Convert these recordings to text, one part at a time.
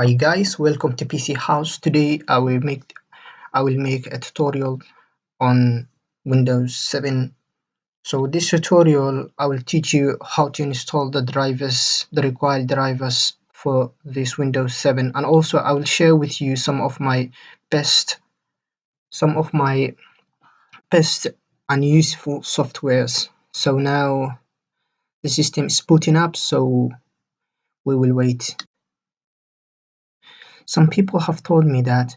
Hi guys, welcome to PC House. Today I will make a tutorial on Windows 7. So this tutorial I will teach you how to install the required drivers for this Windows 7, and also I will share with you best some of my best and useful softwares. So now the system is booting up, so we will wait. Some people have told me that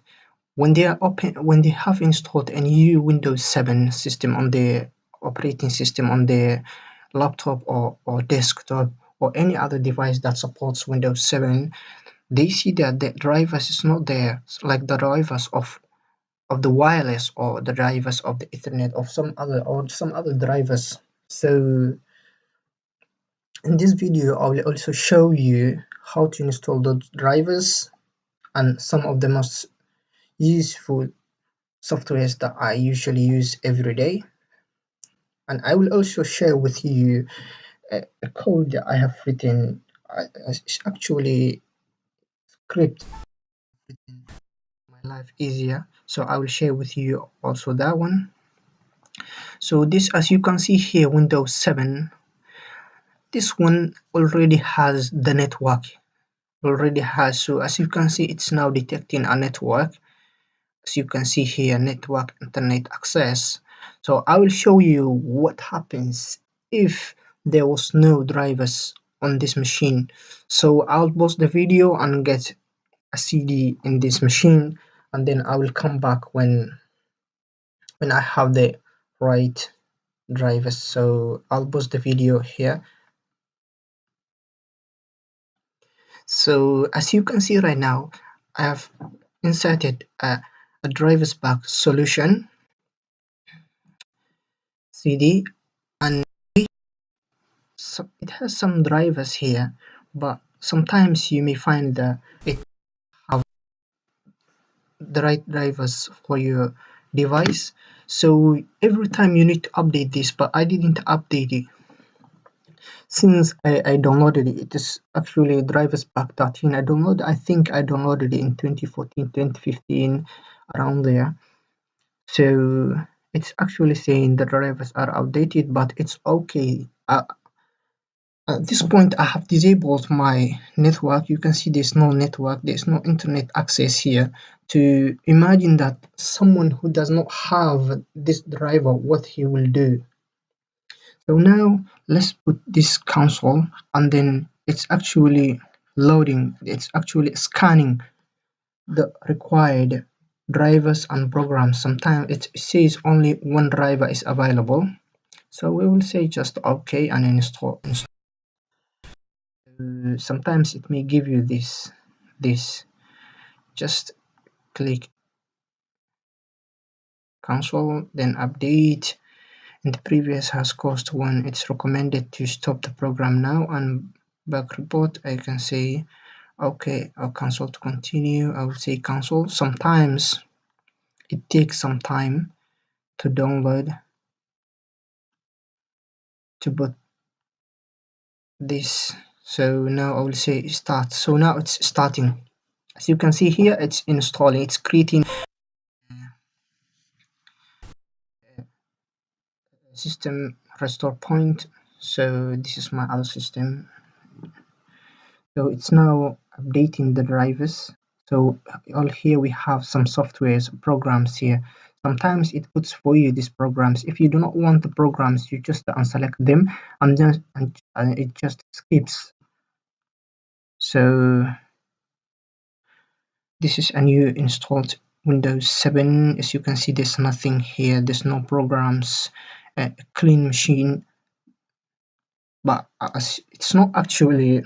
when they have installed a new Windows 7 system on their operating system on their laptop or desktop or any other device that supports Windows 7, they see that the drivers is not there, like the drivers of the wireless or the drivers of the Ethernet of some other drivers. So in this video I will also show you how to install those drivers and some of the most useful softwares that I usually use every day. And I will also share with you a code that I have written. It's actually script making my life easier. So I will share with you also that one. So this, as you can see here, Windows 7, this one already has the network. So as you can see, it's now detecting a network. As you can see here, network internet access. So I will show you what happens if there was no drivers on this machine. So I'll pause the video and get a CD in this machine, and then I will come back when I have the right drivers. So I'll pause the video here. So as you can see right now, I have inserted a drivers pack solution CD, and so it has some drivers here, but sometimes you may find that it have the right drivers for your device. So every time you need to update this, but I didn't update it since I downloaded it. It is actually drivers pack 13. I think I downloaded it in 2014, 2015, around there. So it's actually saying the drivers are outdated, but it's okay. At this point I have disabled my network. You can see there's no network, there's no internet access here. To imagine that someone who does not have this driver, what he will do. So now let's put this console, and then it's actually loading, it's actually scanning the required drivers and programs. Sometimes it says only one driver is available, so we will say just okay and install. Sometimes it may give you this. Just click console, then update, and the previous has cost 1. It's recommended to stop the program now, and back report I can say okay, I'll cancel to continue. I will say cancel. Sometimes it takes some time to download, to put this. So now I will say start. So now it's starting. As you can see here, it's installing, it's creating system restore point. So this is my other system. So it's now updating the drivers. So all here we have some softwares, programs here. Sometimes it puts for you these programs. If you do not want the programs, you just unselect them, and then it just skips. So this is a new installed Windows 7. As you can see, there's nothing here, there's no programs, a clean machine. But it's not actually,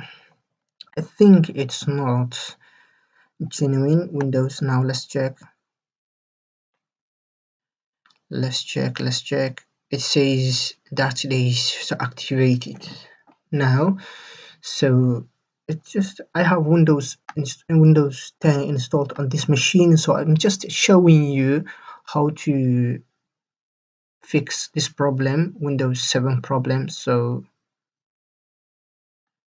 I think it's not genuine Windows. Now let's check. It says that it is activated now. So it's just, I have Windows 10 installed on this machine, so I'm just showing you how to fix this problem, Windows 7 problem. So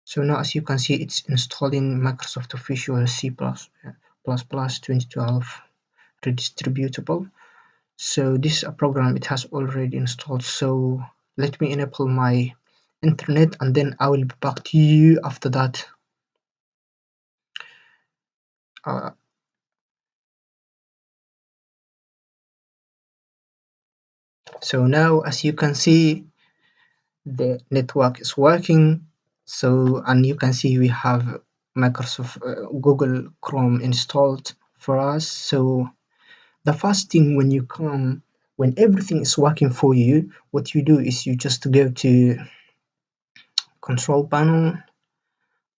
So now as you can see, it's installing Microsoft Official C++ 2012 redistributable. So this is a program it has already installed. So let me enable my internet and then I will be back to you after that. So now as you can see, the network is working. So, and you can see we have Microsoft Google Chrome installed for us. So the first thing when everything is working for you, what you do is you just go to control panel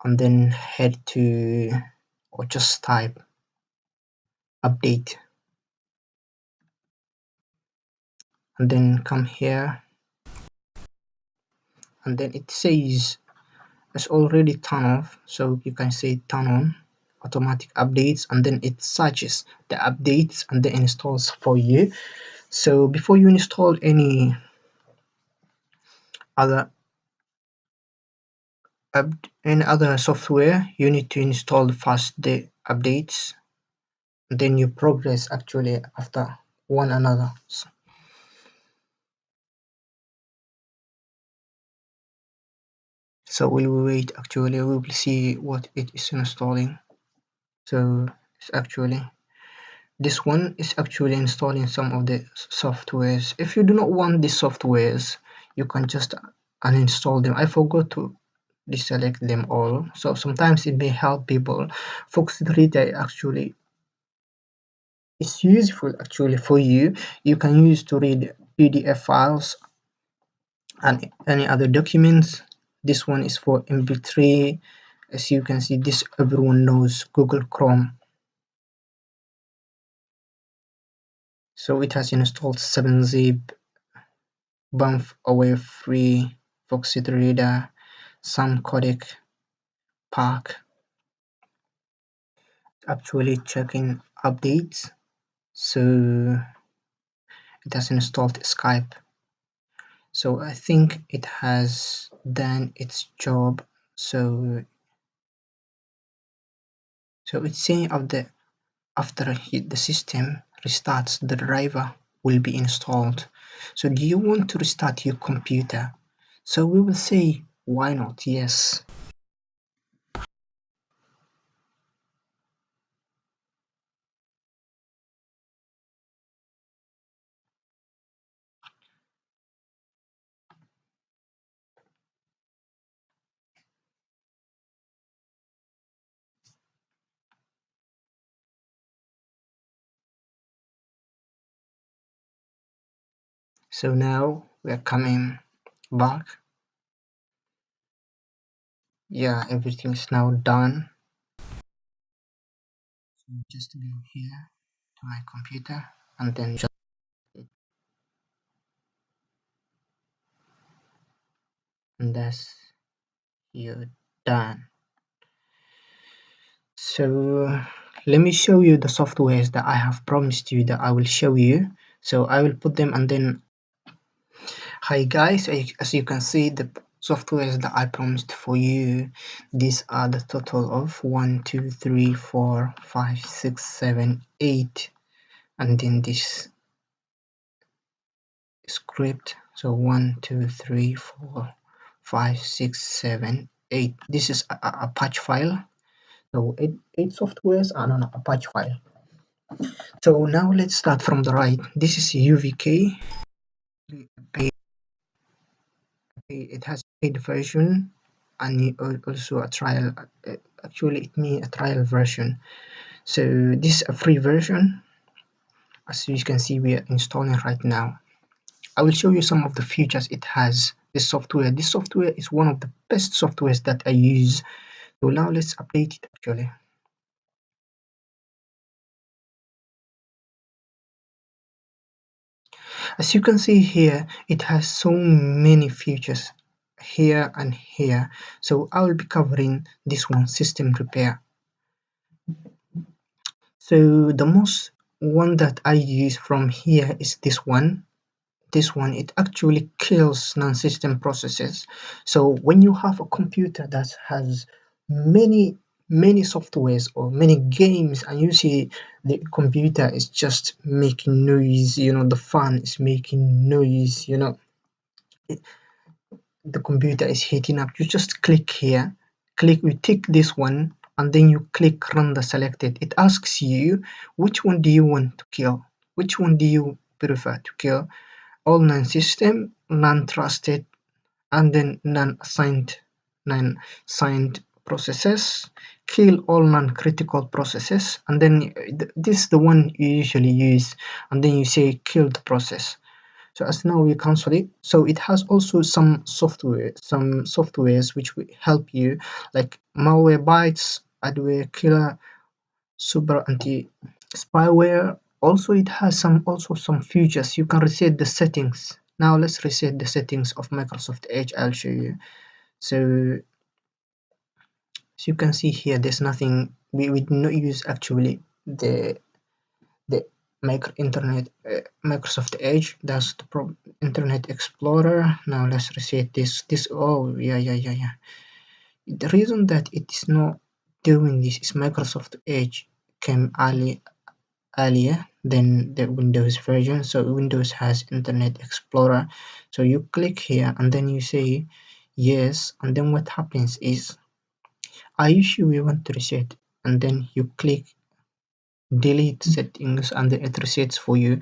and then head to, or just type update and then come here and then it says it's already turned off, so you can say turn on automatic updates and then it searches the updates and then installs for you. So before you install any other software, you need to install first the updates, then you progress actually after one another. So we will wait, actually we will see what it is installing. So it's actually, this one is actually installing some of the softwares. If you do not want these softwares, you can just uninstall them. I forgot to deselect them all, so sometimes it may help people. FoxReader actually is useful actually for you. You can use to read PDF files and any other documents. This one is for MP3. As you can see, this everyone knows Google Chrome. So it has installed 7-zip, Banff Away Free, FoxReader, Sam Codec, Park. Actually checking updates. So it has installed Skype. So I think it has done its job. So it's saying after the system restarts, the driver will be installed. So do you want to restart your computer? So we will say why not, yes. So now we're coming back. Yeah, everything's now done. So just go here to my computer and then just and that's you're done. So let me show you the softwares that I have promised you that I will show you. So I will put them and then, hi guys, as you can see, the softwares that I promised for you, these are the total of 1 2 3 4 5 6 7 8, and then this script. So 1 2 3 4 5 6 7 8. This is a patch file. So eight softwares are on a patch file. So now let's start from the right. This is UVK. It has a paid version and also a trial. Actually, it means a trial version. So this is a free version. As you can see, we are installing right now. I will show you some of the features it has. This software is one of the best softwares that I use. So now let's update it actually. As you can see here, it has so many features here and here. So I will be covering this one, system repair. So the most one that I use from here is this one, this one, it actually kills non-system processes. So when you have a computer that has many softwares or many games, and you see the computer is just making noise, you know, the fan is making noise, you know, the computer is heating up, you just click here, you tick this one, and then you click run the selected. It asks you which one do you want to kill, which one do you prefer to kill, all non-system, non-trusted, and then non-signed processes, kill all non-critical processes, and then this is the one you usually use, and then you say kill the process. So as now we cancel it. So it has also some softwares which will help you, like Malwarebytes, Adware Killer, Super Anti Spyware. Also it has some features. You can reset the settings. Now let's reset the settings of Microsoft Edge. I'll show you. So as you can see here, there's nothing. We did not use actually the Microsoft Edge. That's the Internet Explorer. Now let's reset this. Oh yeah. The reason that it is not doing this is Microsoft Edge came earlier than the Windows version. So Windows has Internet Explorer. So you click here and then you say yes, and then what happens is, are you sure you want to reset? And then you click delete settings and then it resets for you.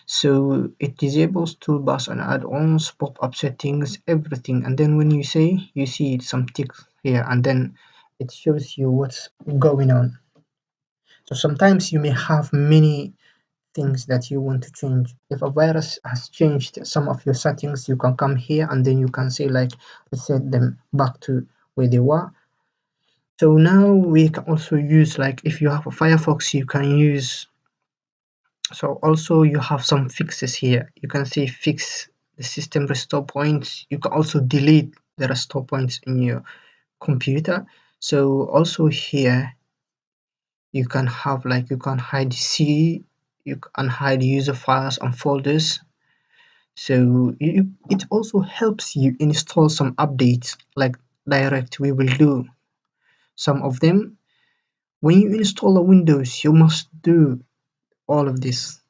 So it disables toolbars and add-ons, pop-up settings, everything. And then when you say, you see some ticks here, and then it shows you what's going on. So sometimes you may have many things that you want to change. If a virus has changed some of your settings, you can come here and then you can say like reset them back to where they were. So now we can also use, like if you have a Firefox, you can use. So also you have some fixes here. You can see fix the system restore points. You can also delete the restore points in your computer. So also here you can have, like, you can hide C, you can hide user files and folders. So it also helps you install some updates like direct. We will do some of them. When you install a Windows, you must do all of this.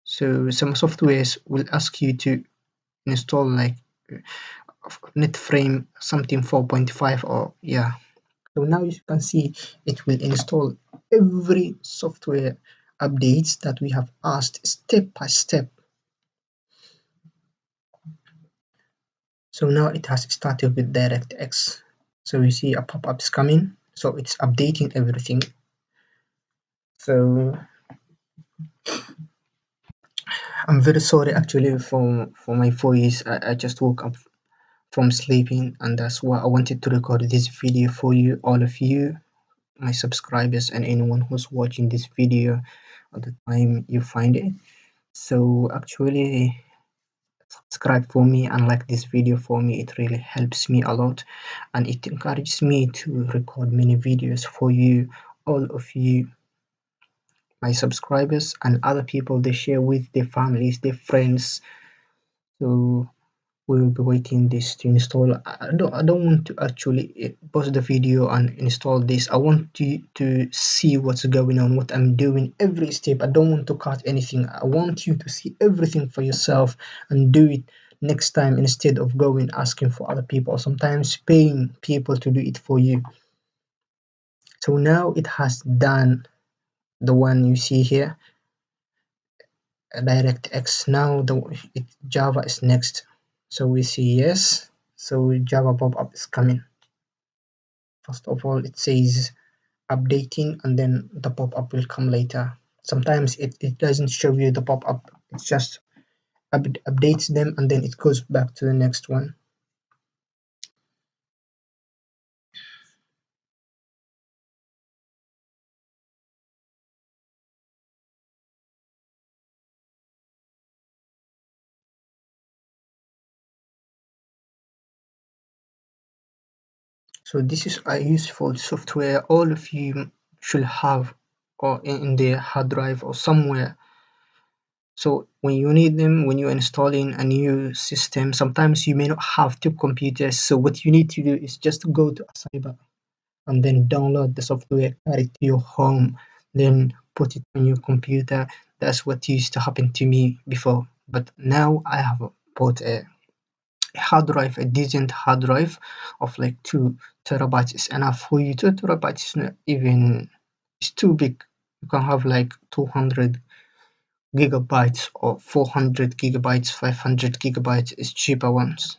So some softwares will ask you to install like NetFrame something 4.5 or yeah. So now you can see it will install every software updates that we have asked step by step. So now it has started with DirectX. So you see a pop-up is coming. So it's updating everything. So I'm very sorry actually for my voice. I just woke up from sleeping, and that's why I wanted to record this video for you, all of you, my subscribers, and anyone who's watching this video at the time you find it. So actually subscribe for me and like this video for me. It really helps me a lot, and it encourages me to record many videos for you, all of you, my subscribers, and other people they share with their families, their friends. So we will be waiting this to install. I don't want to actually pause the video and install this. I want you to see what's going on, what I'm doing every step. I don't want to cut anything. I want you to see everything for yourself and do it next time, instead of going asking for other people or sometimes paying people to do it for you. So now it has done the one you see here, DirectX. Now Java is next. So we see yes. So Java pop-up is coming. First of all, it says updating, and then the pop-up will come later. Sometimes it doesn't show you the pop-up. It just updates them and then it goes back to the next one. So this is a useful software all of you should have, or in their hard drive or somewhere. So when you need them, when you're installing a new system, sometimes you may not have two computers. So what you need to do is just go to a cyber and then download the software, carry it to your home, then put it on your computer. That's what used to happen to me before. But now I have bought a hard drive, a decent hard drive of like 2 terabytes is enough for you. 2 terabytes is not even, it's too big. You can have like 200 gigabytes or 400 gigabytes, 500 gigabytes is cheaper ones.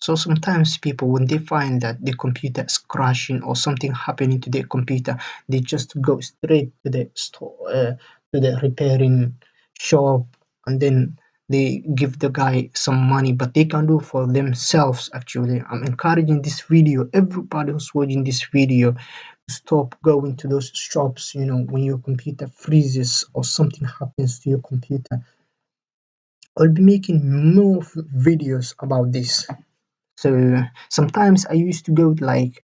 So sometimes people, when they find that the computer is crashing or something happening to their computer, they just go straight to the store, to the repairing shop, and then they give the guy some money. But they can do for themselves. Actually, I'm encouraging this video. Everybody who's watching this video, stop going to those shops. You know, when your computer freezes or something happens to your computer. I'll be making more videos about this. So sometimes I used to go like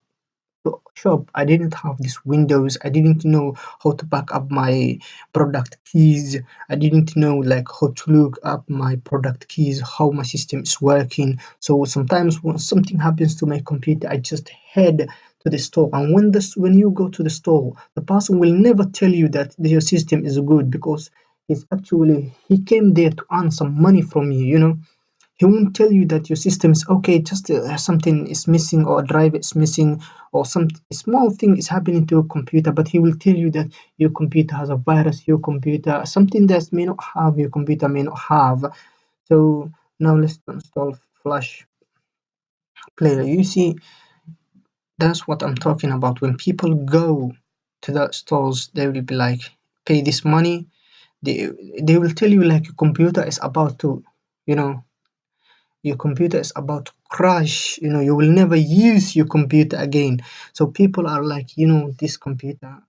to a shop. I didn't have this Windows. I didn't know how to back up my product keys. I didn't know like how to look up my product keys, how my system is working. So sometimes when something happens to my computer, I just head to the store. And when you go to the store, the person will never tell you that your system is good, because he came there to earn some money from you, you know. He won't tell you that your system is okay, just something is missing or a drive is missing or some small thing is happening to your computer, but he will tell you that your computer has a virus, your computer, something that may not have, your computer may not have. So now let's install Flash Player. You see, that's what I'm talking about. When people go to the stores, they will be like, pay this money. They, they will tell you like your computer is about to, you know, your computer is about to crash, you know, you will never use your computer again. So people are like, you know, this computer,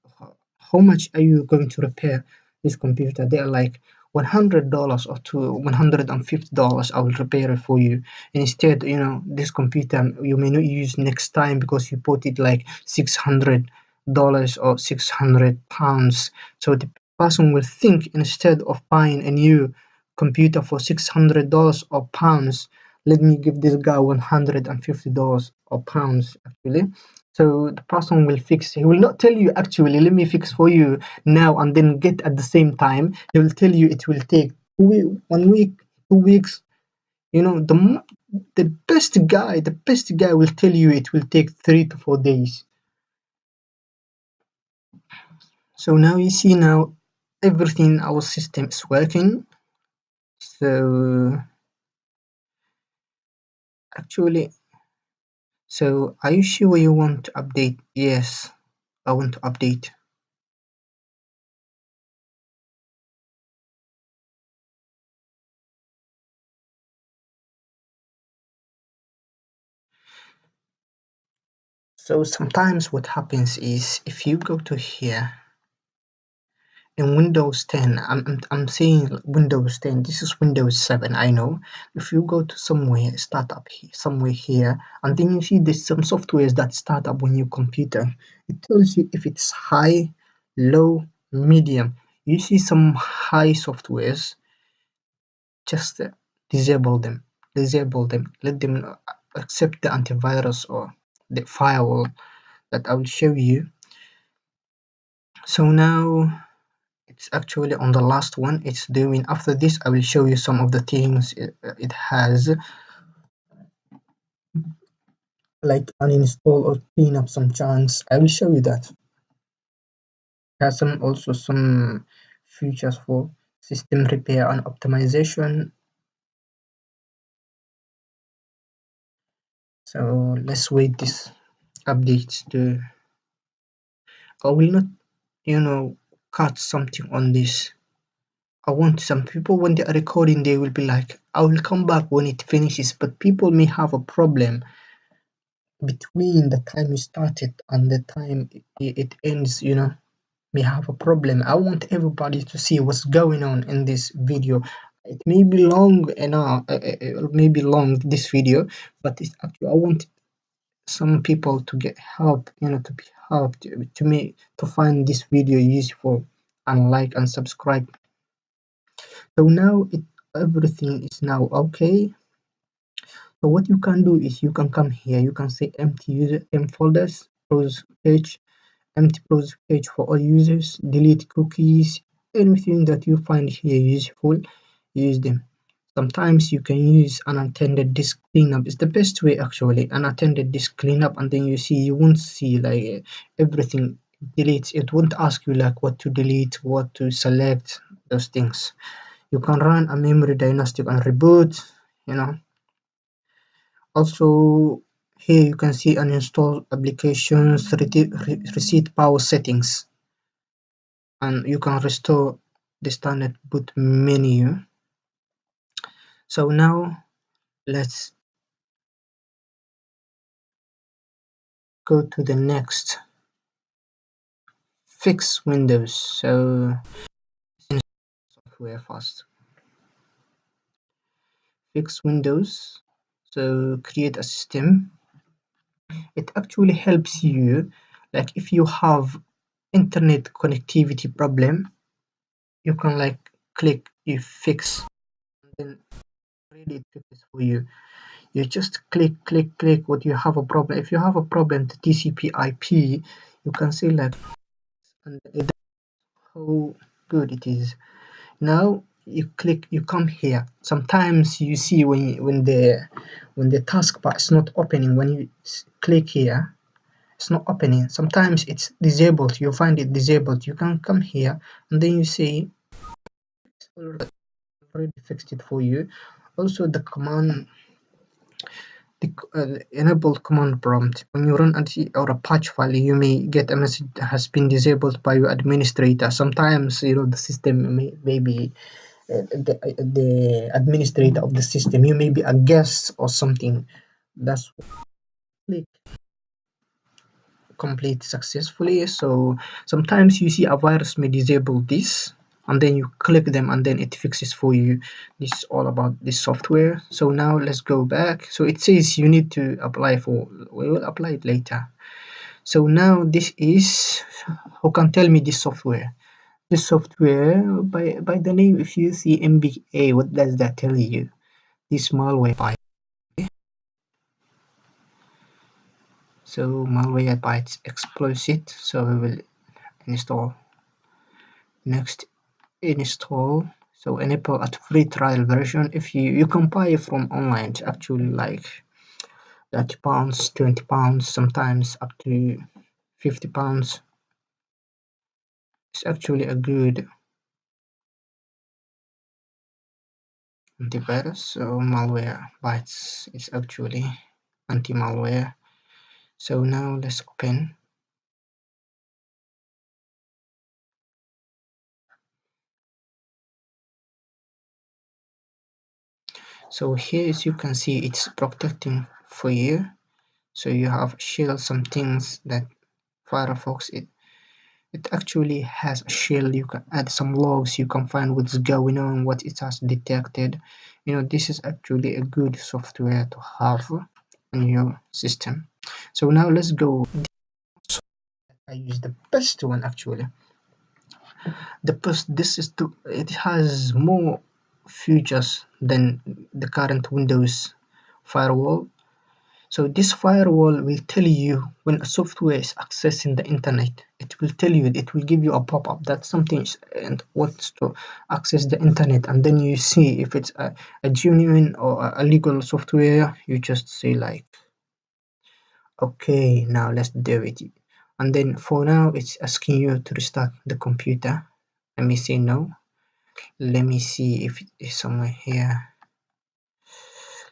how much are you going to repair this computer? They are like $100 or to $150. I will repair it for you. Instead, you know, this computer you may not use next time because you bought it like $600 or £600. So the person will think, instead of buying a new computer for $600 or pounds, let me give this guy $150 or pounds actually. So the person will fix. He will not tell you actually, let me fix for you now and then get at the same time. He will tell you it will take 1 week, 2 weeks. You know, the best guy will tell you it will take 3 to 4 days. So now you see, now everything in our system is working. So actually, so are you sure you want to update? Yes, I want to update. So sometimes what happens is, if you go to here in Windows 10, I'm saying Windows 10, this is Windows 7, I know. If you go to somewhere, start up here, somewhere here, and then you see there's some softwares that start up on your computer. It tells you if it's high, low, medium. You see some high softwares, just disable them. Let them accept the antivirus or the firewall that I will show you. So now it's actually on the last one it's doing. After this I will show you some of the things it has, like uninstall or clean up some chunks. I will show you that. It has also some features for system repair and optimization. So let's wait this update to, I will not, you know, cut something on this. I want some people, when they are recording, they will be like, I will come back when it finishes, but people may have a problem between the time you started and the time it ends, you know, may have a problem. I want everybody to see what's going on in this video. It may be long enough, it may be long, this video, but it's actually, I want some people to get help, to be helped, to make to find this video useful, and like and subscribe. So now everything is now okay. So what you can do is you can come here, you can say empty user folders, close page, empty close page for all users, delete cookies, anything that you find here useful, use them. Sometimes you can use unattended disk cleanup. It's the best way actually. Unattended disk cleanup, and then you won't see like everything deletes. It won't ask you like what to delete, what to select, those things. You can run a memory diagnostic and reboot, you know. Also, here you can see uninstall applications, reset power settings, and you can restore the standard boot menu. So now let's go to the next, fix Windows. So software first, fix Windows. So create a system. It actually helps you, like if you have internet connectivity problem, you can like click you fix, and then really it fixes for you. You just click what you have a problem. If you have a problem to TCP IP, you can say like, and how good it is. Now you come here. Sometimes you see when the taskbar is not opening, when you click here, it's not opening. Sometimes it's disabled. You find it disabled. You can come here and then you say it's already fixed it for you. Also the command, the enabled command prompt. When you run or a patch file, you may get a message that has been disabled by your administrator. Sometimes the system may be the administrator of the system. You may be a guest or something. That's click complete successfully. So sometimes you see a virus may disable this, and then you click them and then it fixes for you. This is all about this software. So now let's go back. So it says you need to apply for, we will apply it later. So now this is, who can tell me this software? This software, by the name, if you see MBA, what does that tell you? This malware. So Malwarebytes exploits it. So we will install. Next, install. So enable at free trial version. If you can buy it from online, it's actually like £30, £20, sometimes up to £50. It's actually a good antivirus. So Malwarebytes is actually anti-malware. So now let's open. So here, as you can see, it's protecting for you. So you have shield, some things that Firefox, it actually has a shield. You can add some logs, you can find what's going on, what it has detected. This is actually a good software to have in your system. So now let's go. I use the best one actually. It has more features than the current Windows firewall. So this firewall will tell you when a software is accessing the internet. It will tell you, it will give you a pop-up that something wants to access the internet, and then you see if it's a genuine or a legal software. You just say like, okay, now let's do it. And then for now, it's asking you to restart the computer. Let me say no. Let me see if it is somewhere here.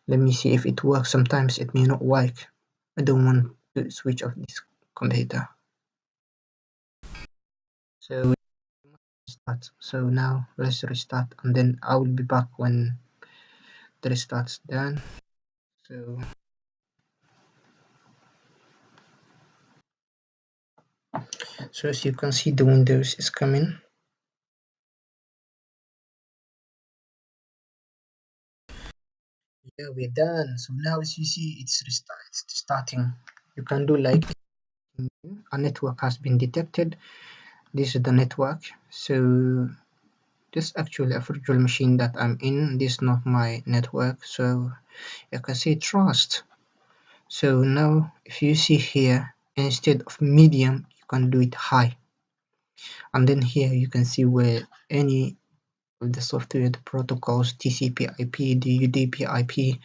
Let me see if it works. Sometimes it may not work. I don't want to switch off this computer. So restart. So now let's restart, and then I will be back when the restart's done. So as you can see, the Windows is coming. Yeah, we're done. So now as you see, it's starting. You can do like a network has been detected. This is the network. So this is actually a virtual machine that I'm in. This is not my network. So you can see trust. So now if you see here, instead of medium, you can do it high. And then here you can see where any of the software, the protocols, TCP/IP, the UDP/IP,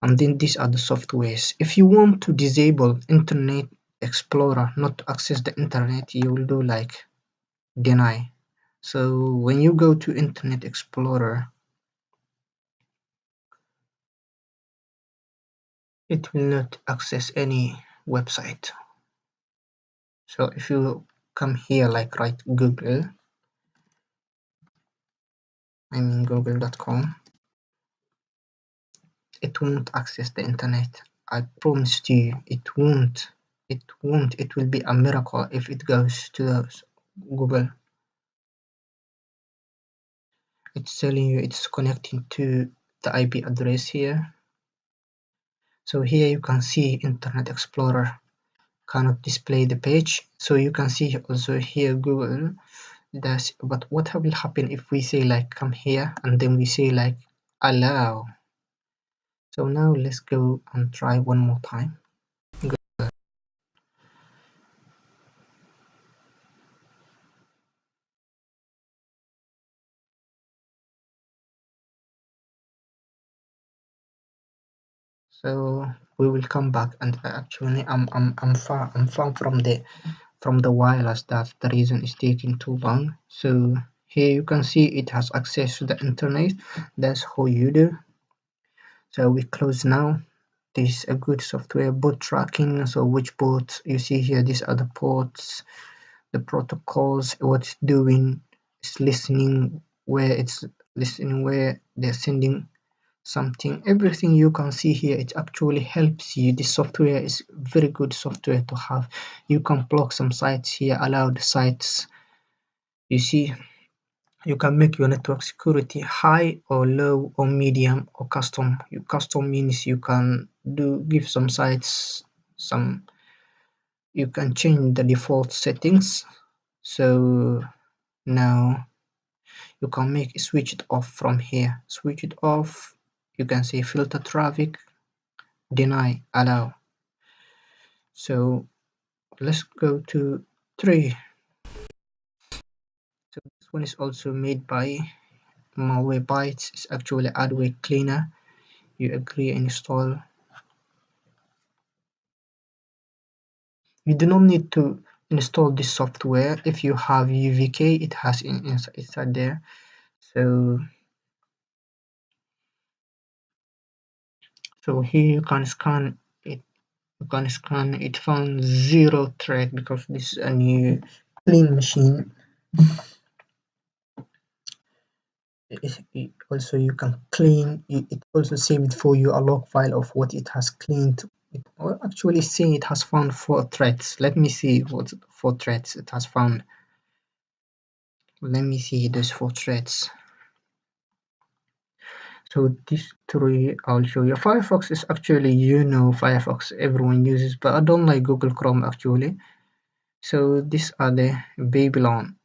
and then these are the softwares. If you want to disable Internet Explorer, not to access the internet, you will do like deny. So when you go to Internet Explorer, it will not access any website. So if you come here, like write Google, I mean google.com, it won't access the internet. I promise to you, it won't. It won't. It will be a miracle if it goes to Google. It's telling you it's connecting to the IP address here. So here you can see Internet Explorer cannot display the page. So you can see also here Google does. But what will happen if we say like come here and then we say like allow? So now let's go and try one more time. So we will come back, and actually I'm far from the wireless. That's the reason it's taking too long. So here you can see it has access to the internet. That's how you do. So we close now. This is a good software, boot tracking. So which ports you see here, these are the ports, the protocols, what it's doing, it's listening where they're sending something. Everything you can see here, it actually helps you. This software is very good software to have. You can block some sites here, allow the sites. You see, you can make your network security high or low or medium or custom. Custom means you can give some sites some, you can change the default settings. So now you can switch it off from here. Switch it off. You can say filter traffic, deny, allow. So let's go to 3. So this one is also made by Malwarebytes. It's actually adware cleaner. You agree and install. You do not need to install this software. If you have UVK, it has inside there. So here you can scan it. You can scan it, found 0 threat because this is a new clean machine. Also you can clean it, also saved for you a log file of what it has cleaned. It actually saying it has found 4 threats. Let me see what 4 threats it has found. Let me see those 4 threats. So these 3 I'll show you. Firefox is actually, Firefox everyone uses, but I don't like Google Chrome actually. So these are the Babylon.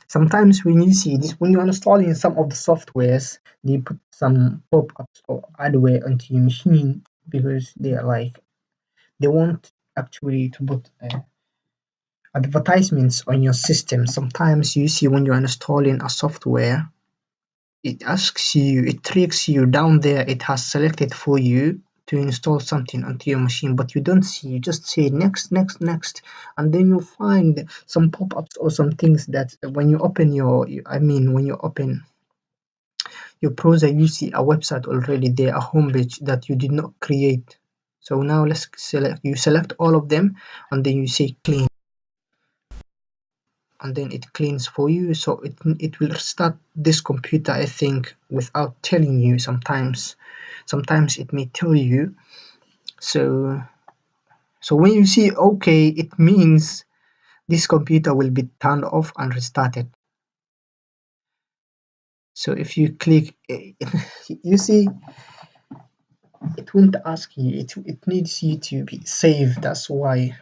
Sometimes when you see this, when you're installing some of the softwares, they put some pop-ups or adware onto your machine because they want actually to put advertisements on your system. Sometimes you see when you're installing a software, it tricks you down there. It has selected for you to install something onto your machine, but you don't see. You just say next, and then you find some pop-ups or some things that when you open when you open your browser, you see a website already there, a homepage that you did not create. So now let's select all of them, and then you say clean, and then it cleans for you. So it will start this computer, I think, without telling you. Sometimes it may tell you. So when you see okay, it means this computer will be turned off and restarted. So if you click, you see it won't ask you. It needs you to be saved. That's why.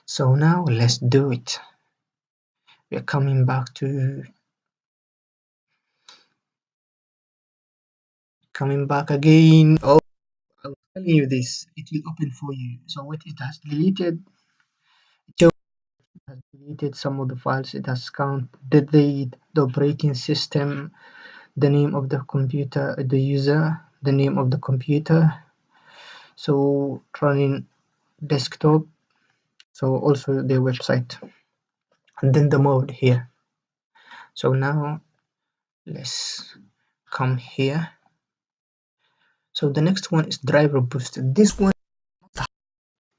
So now let's do it. We're coming back again. Oh, I was telling you this. It will open for you. So what it has deleted, has deleted some of the files. It has scanned, delete the operating system, the name of the computer, the user, the name of the computer. So running desktop. So also the website, and then the mode here. So now let's come here. So the next one is driver boost. This one is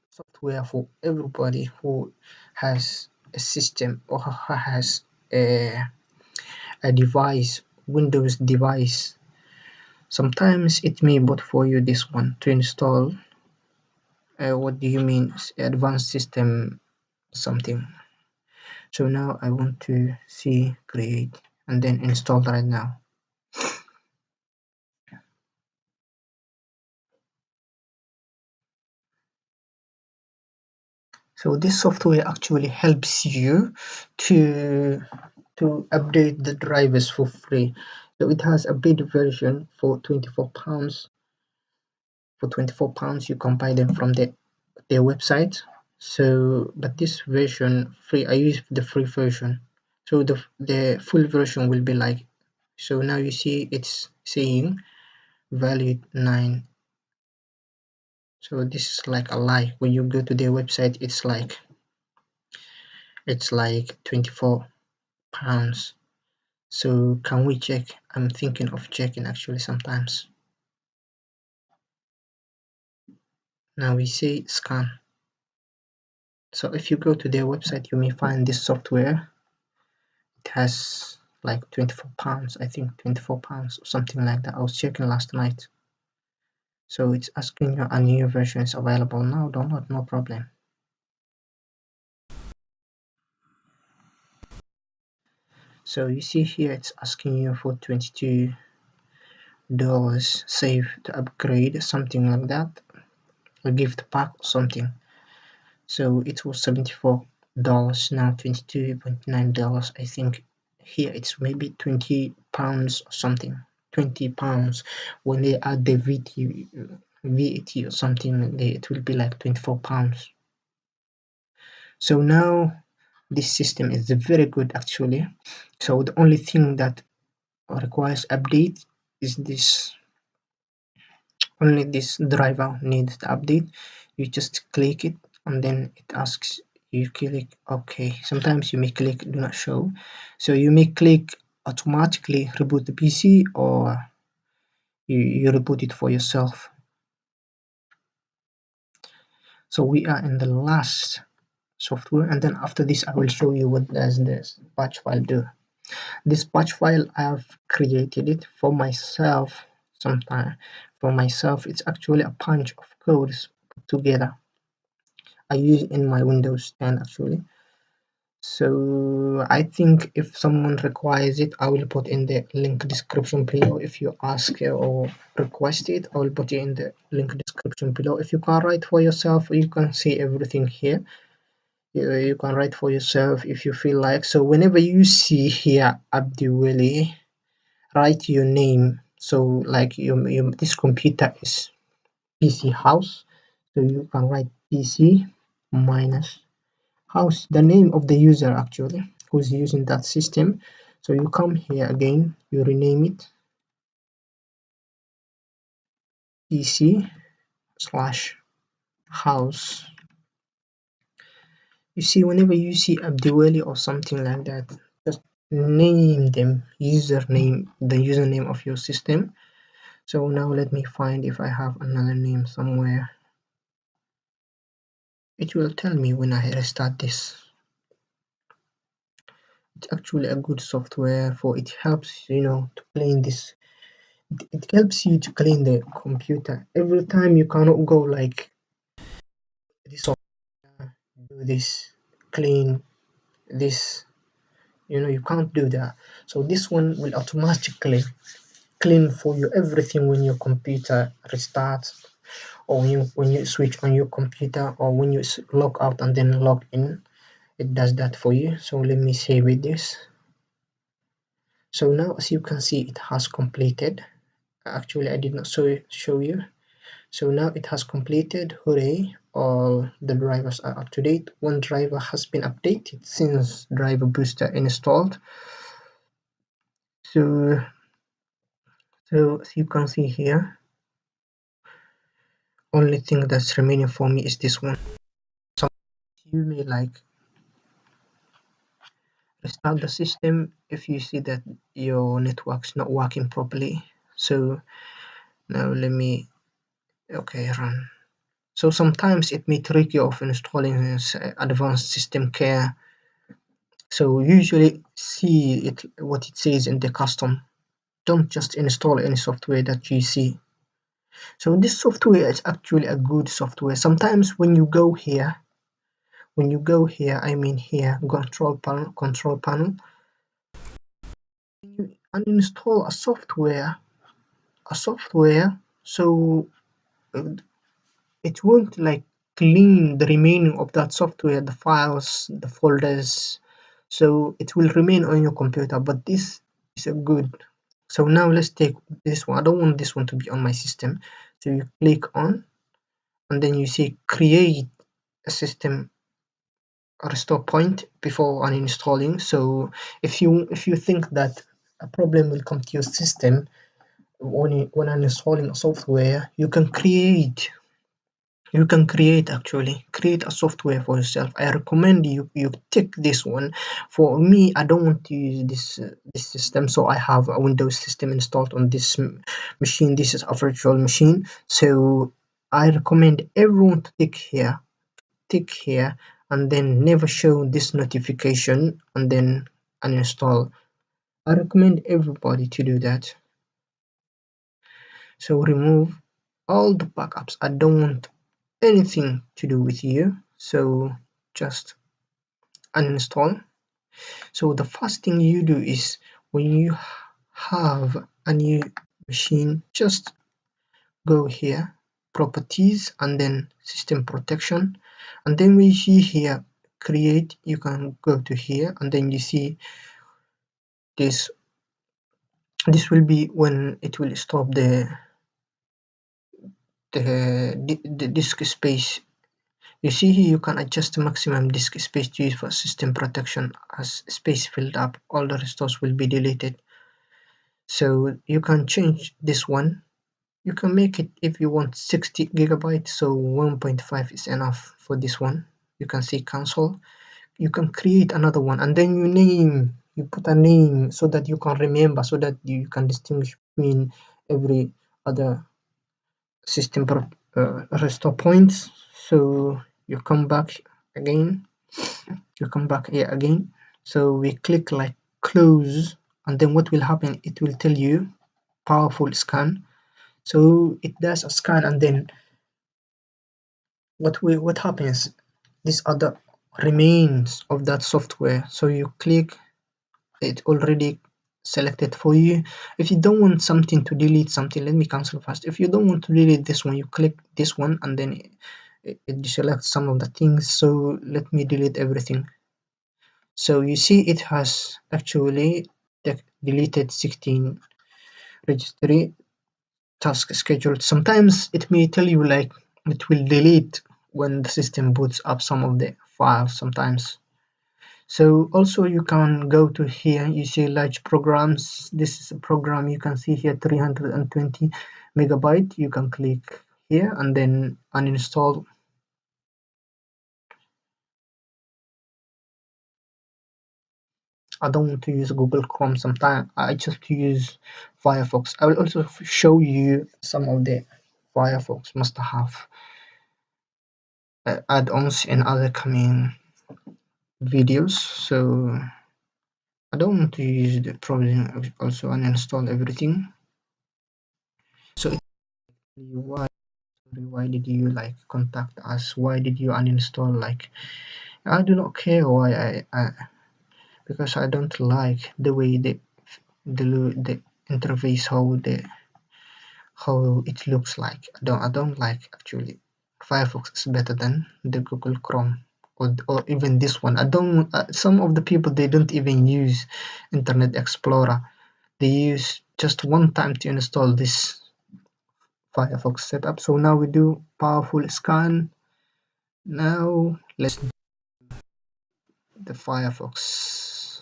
software for everybody who has a system or has a device, Windows device. Sometimes it may bot for you this one to install. What do you mean? Advanced system something. So now I want to see create and then install right now. So this software actually helps you to update the drivers for free. So it has updated version for £24. For £24 you can buy them from their website. So but this version free, I use the free version. So the full version will be like, so now you see it's saying valid 9. So this is like a lie. When you go to their website, it's like £24. So can we check? I'm thinking of checking actually sometimes. Now we say scan. So if you go to their website, you may find this software. It has like £24, I think £24 or something like that. I was checking last night. So it's asking you a new version is available now. Download, no problem. So you see here it's asking you for $22 save to upgrade, something like that, a gift pack or something. So it was $74, now $22.9. I think here it's maybe £20 or something. £20 when they add the VAT or something, it will be like £24. So now this system is very good actually. So the only thing that requires update is this. Only this driver needs the update. You just click it and then it asks you click OK. Sometimes you may click do not show. So you may click automatically reboot the PC, or you reboot it for yourself. So we are in the last software, and then after this I will show you what does this patch file do. This patch file I have created it for myself sometime. For myself, it's actually a bunch of codes put together. I use it in my Windows 10 actually. So I think if someone requires it, I will put in the link description below. If you ask or request it, I will put it in the link description below. If you can write for yourself, you can see everything here. You can write for yourself if you feel like. So whenever you see here Abdiweli, write your name. So like this computer is PC house, so you can write PC minus house, the name of the user actually who's using that system. So you come here again, you rename it PC slash house. You see, whenever you see Abdiweli or something like that, just name them username, the username of your system. So now let me find if I have another name somewhere. It will tell me when I restart this. It's actually a good software for it helps to clean this. It helps you to clean the computer. Every time you cannot go like this software, do this, clean this, you can't do that. So this one will automatically clean for you everything when your computer restarts, or when you switch on your computer, or when you log out and then log in. It does that for you. So let me save it this. So now, as you can see, it has completed. Actually, I did not show you. So now it has completed. Hooray! All the drivers are up to date. One driver has been updated since Driver Booster installed. So as you can see here, only thing that's remaining for me is this one. So you may like restart the system if you see that your network's not working properly. So now let me, okay, run. So sometimes it may trick you of installing advanced system care. So usually see it what it says in the custom. Don't just install any software that you see. So this software is actually a good software. Sometimes when you go here, I mean here, control panel, when you uninstall a software, so uh, it won't like clean the remaining of that software, the files, the folders. So it will remain on your computer, but this is a good. So now let's take this one. I don't want this one to be on my system. So you click on, and then you see create a system restore point before uninstalling. So if you think that a problem will come to your system when uninstalling a software, create a software for yourself. I recommend you take this one. For me, I don't want to use this system, so I have a Windows system installed on this machine. This is a virtual machine, so I recommend everyone to tick here and then never show this notification and then uninstall. I recommend everybody to do that. So remove all the backups. I don't want anything to do with you, so just uninstall. So the first thing you do is when you have a new machine, just go here, properties, and then system protection, and then we see here create. You can go to here and then you see this will be when it will stop the disk space. You see here you can adjust the maximum disk space to use for system protection. As space filled up, all the restores will be deleted. So you can change this one. You can make it if you want 60 gigabytes, so 1.5 is enough for this one. You can see cancel. You can create another one and then you put a name so that you can remember, so that you can distinguish between every other system restore points. So you come back here again, so we click like close, and then what will happen, it will tell you powerful scan. So it does a scan, and then what happens, these are the remains of that software. So you click it, already selected for you. If you don't want something to delete something, let me cancel first. If you don't want to delete this one, you click this one and then it deselects some of the things. So let me delete everything. So you see it has actually deleted 16 registry task scheduled. Sometimes it may tell you like it will delete when the system boots up some of the files sometimes. So also you can go to here, you see large programs. This is a program, you can see here 320 megabyte. You can click here and then uninstall. I don't want to use Google Chrome sometimes. I just use Firefox. I will also show you some of the Firefox must have add-ons in other coming videos. So I don't want to use the browsing also uninstall everything. So why did you like contact us? Why did you uninstall? Like, I do not care why because I don't like the way the interface, how it looks like. I don't like actually. Firefox is better than the Google Chrome, or even this one. I don't. Some of the people, they don't even use Internet Explorer. They use just one time to install this Firefox setup. So now we do powerful scan. Now let's do the Firefox.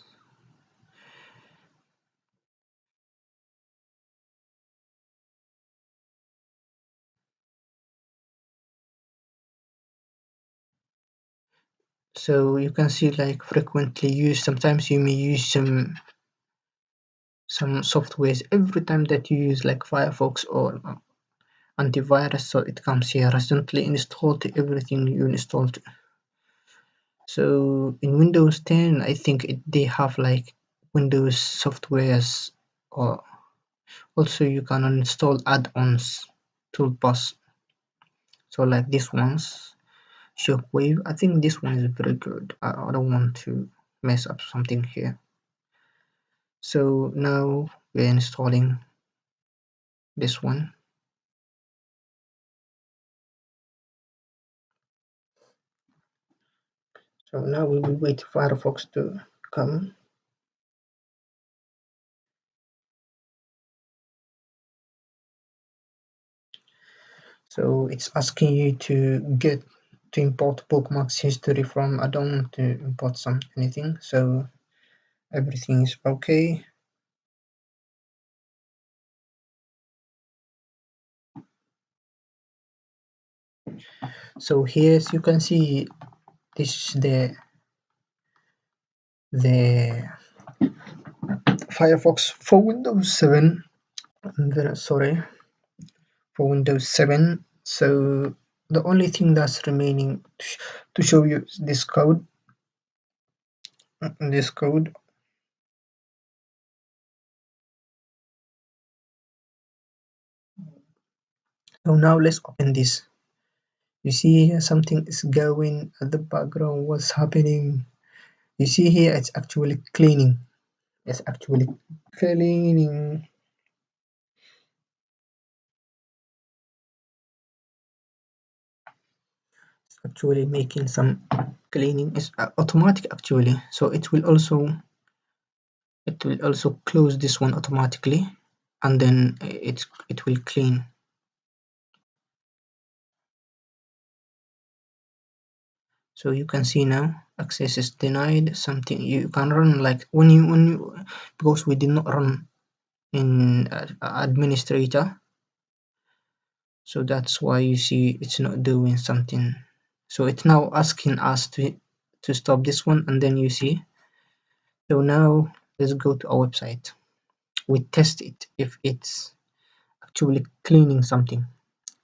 So you can see, like, frequently used. Sometimes you may use some softwares every time that you use, like Firefox or antivirus, so it comes here. Recently installed, everything you installed. So in Windows 10, I think they have like Windows softwares, or also you can install add-ons, toolbars. So like this one's Shockwave. I think this one is very good. I don't want to mess up something here. So now we're installing this one. So now we will wait for Firefox to come. So it's asking you to import bookmarks history from. I don't want to import anything, so everything is okay. So here, as you can see, this is the Firefox for Windows 7. I'm very sorry, for Windows 7. So the only thing that's remaining to show you is this code. So now let's open this. You see here something is going at the background. What's happening? You see here it's actually cleaning. It's actually cleaning. It's actually making some cleaning. It's automatic actually. So it will also close this one automatically, and then it will clean. So you can see now access is denied. Something you can run, like when you because we did not run in administrator, so that's why you see it's not doing something. So it's now asking us to stop this one, and then you see. So now let's go to our website. We test it if it's actually cleaning something.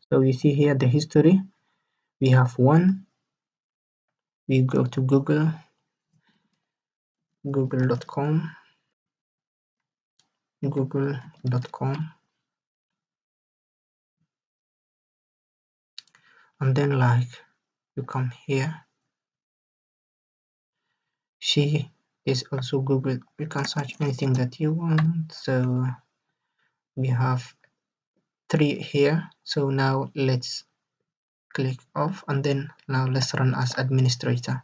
So you see here the history. We have one. We go to google.com, and then like you come here. See, is also Google. You can search anything that you want. So we have 3 here. So now let's click off, and then now let's run as administrator.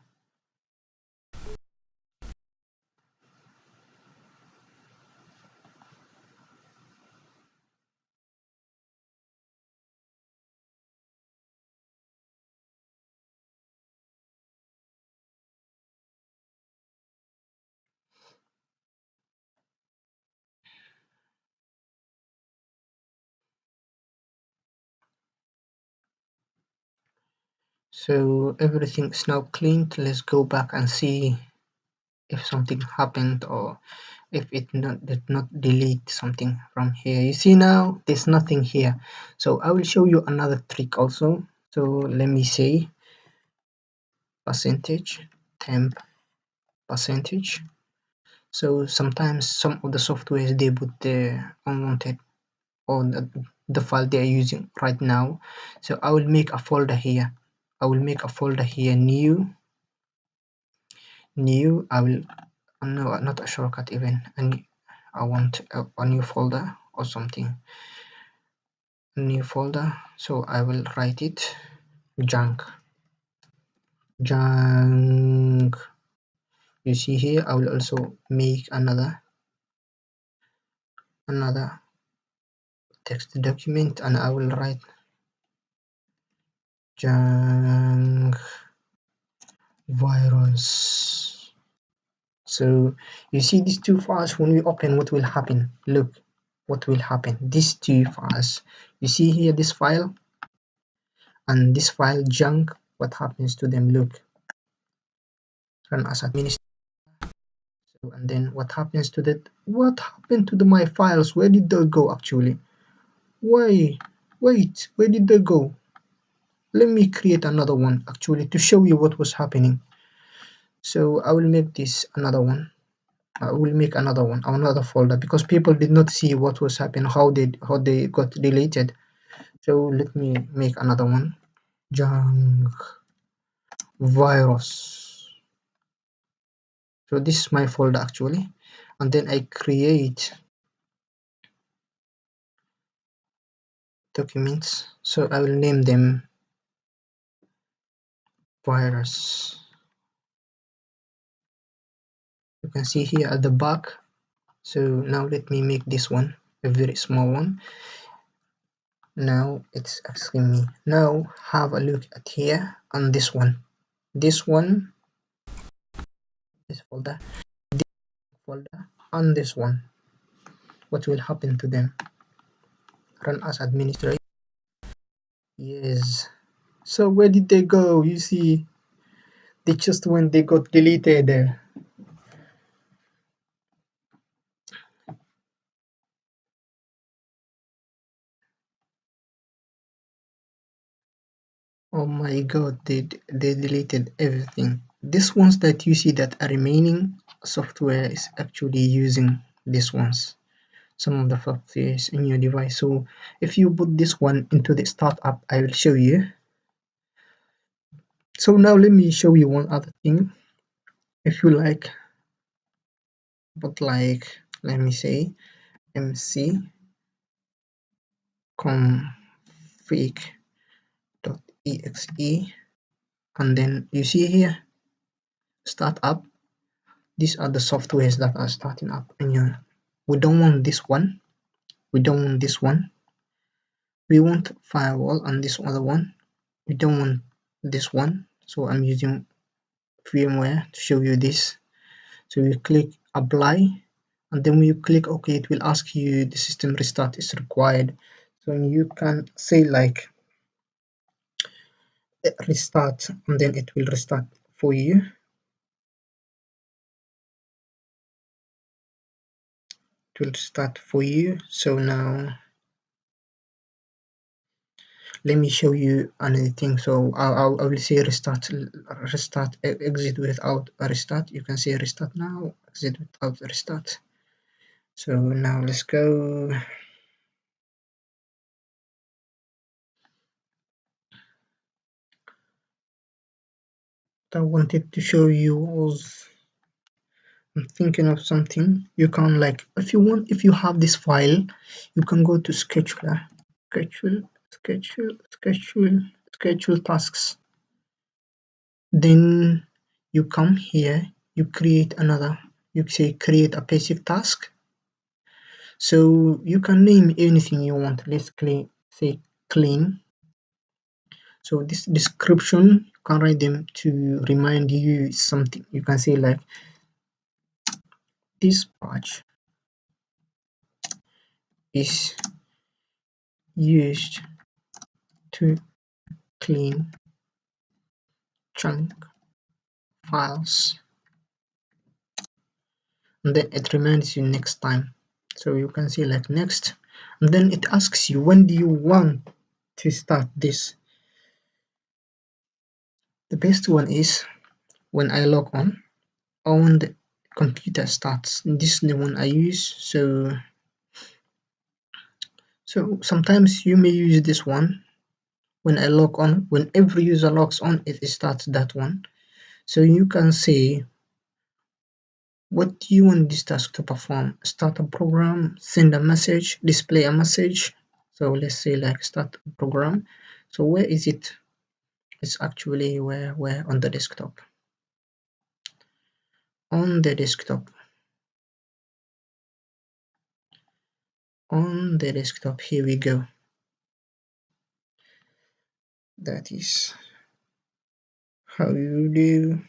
So everything is now cleaned. Let's go back and see if something happened, or if it did not delete something from here. You see now there's nothing here. So I will show you another trick also. So let me say %temp %. So sometimes some of the softwares, they put the unwanted, or the file they are using right now. So I will make a folder here. New. I will no, not a shortcut even, and I want a new folder or something, a new folder. So I will write it junk. You see here, I will also make another text document, and I will write junk virus. So you see these two files, when we open, what will happen? Look what will happen. These two files, you see here, this file and this file junk, what happens to them? Look, run as administrator. So, and then what happens to that? What happened to my files? Where did they go actually? Wait, where did they go? Let me create another one actually to show you what was happening. So I will make this another one. I will make another folder, because people did not see what was happening, how they got deleted. So let me make another one, junk virus. So this is my folder actually, and then I create documents. So I will name them virus. You can see here at the back. So now let me make this one a very small one. Now it's asking me, now have a look at here on this one, this folder, this folder, and this one. What will happen to them? Run as administrator. Yes. So where did they go? You see, they just went, they got deleted. Oh my god, they deleted everything. These ones that you see that are remaining, software is actually using these ones, some of the softwares in your device. So if you put this one into the startup, I will show you. So now let me show you one other thing. If you like, but like, let me say mc config.exe, and then you see here startup. These are the softwares that are starting up in your. We don't want this one. We don't want this one. We want firewall, and this other one. We don't want this one. So I'm using VMware to show you this. So you click apply, and then when you click OK, it will ask you the system restart is required. So you can say like restart, and then it will restart for you. It will start for you. So now let me show you another thing. So I will say restart, exit without a restart. You can say restart now, exit without a restart. So now let's go. What I wanted to show you was, I'm thinking of something. You can, like, if you want, if you have this file, you can go to scheduler, schedule tasks. Then you come here, you create another, you say create a passive task. So you can name anything you want. Let's say clean. So this description, you can write them to remind you something. You can say like, this patch is used to clean chunk files, and then it reminds you next time. So you can say like next, and then it asks you, when do you want to start this? The best one is when I log on the computer starts. This is the one I use. So sometimes you may use this one. When I log on, when every user logs on, it starts that one. So you can say What do you want this task to perform? Start a program, send a message, display a message. So let's say like start a program. So where is it? It's actually where on the desktop. On the desktop. On the desktop, here we go. That is how you do.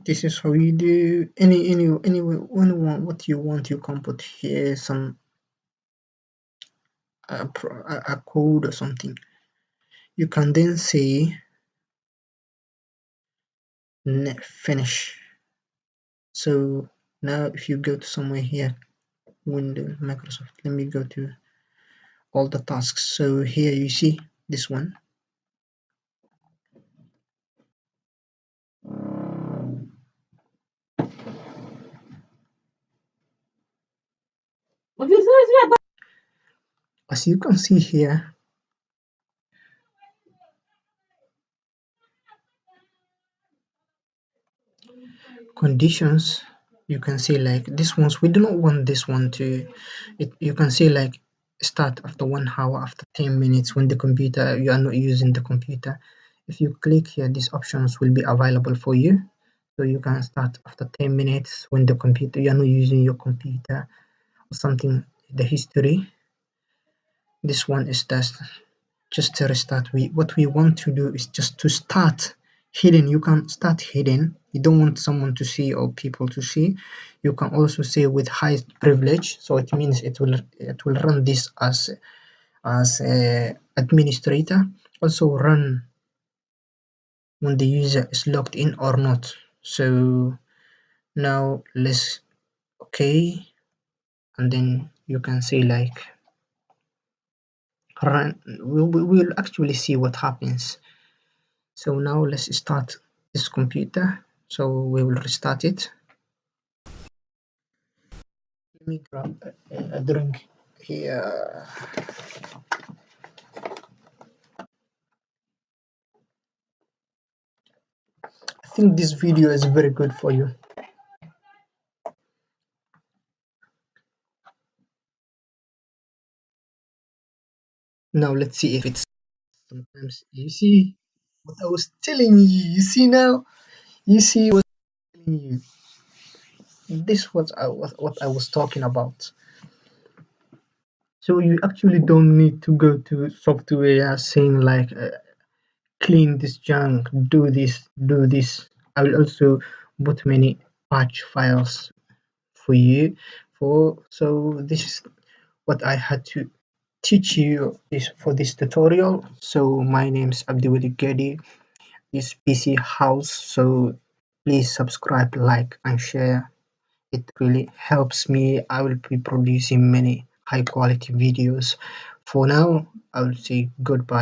This is how you do. Anyway, what you want, you can put here some a code or something. You can then say finish. So now if you go to somewhere here, Windows, Microsoft, let me go to all the tasks. So here you see this one. As you can see here, conditions, you can see like this ones, we do not want this one to, you can see like start after 1 hour, after 10 minutes when the computer, you are not using the computer. If you click here, these options will be available for you. So you can start after 10 minutes when the computer, you are not using your computer or something, the history. This one is just to restart. What we want to do is just to start hidden. You can start hidden. You don't want someone to see or people to see. You can also say with high privilege, so it means it will run this as a administrator. Also run when the user is logged in or not. So now let's okay, and then you can say like run. We'll actually see what happens. So now let's start this computer. So we will restart it. Let me grab a drink here. I think this video is very good for you. Now let's see if it's sometimes you see what I was telling you. You see now? You see what I was telling you. This was what I was talking about. So you actually don't need to go to software saying like clean this junk, do this, do this. I will also put many patch files for you. So this is what I had to teach you for this tutorial. So my name is Abdiwali Gedi, this PC House. So please subscribe, like, and share. It really helps me. I will be producing many high quality videos. For now, I will say goodbye.